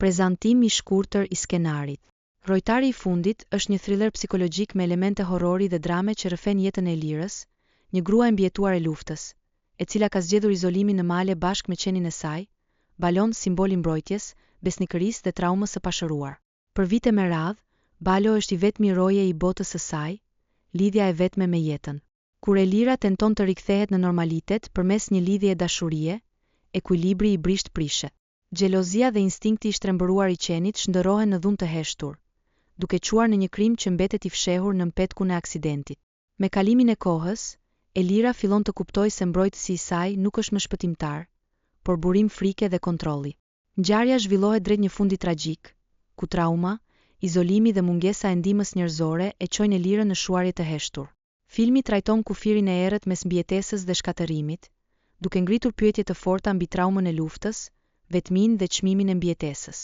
Prezantim i shkurtër i skenarit. Rojtari i fundit është një thriller psikologjik me elemente horori dhe drame që rrëfen jetën e Elirës, një grua e mbijetuar e luftës, e cila ka zgjedhur izolimin në male bashkë me qenin e saj, Balon simbol i mbrojtjes, besnikërisë dhe traumës së pashëruar. Për vite me radhë, Balo është i vetmi roje i botës së saj, lidhja e vetme me jetën. Kur Elira tenton të rikthehet në normalitet përmes një lidhje dashurie, ekuilibri i brisht prishet. Xhelozia dhe instinkti i shtrembëruar i qenit shndërrohen në dhunë të heshtur, duke quar në një krim që mbetet i fshehur në mpetkun e aksidentit. Me kalimin e kohës, Elira fillon të kuptojë se mbrojtësi i saj nuk është më shpëtimtar, por burim frike dhe kontrolli. Ngjarja zhvillohet drejt një fundi tragjik, ku trauma, izolimi dhe mungesa e ndihmës njerëzore e çojnë Elirën në shuarje të heshtur. Filmi trajton kufirin e errët mes mbijetesës dhe shkatërimit, duke ngritur pyetje të forta mbi traumën e luftës, vetminë dhe çmimin e mbijetesës.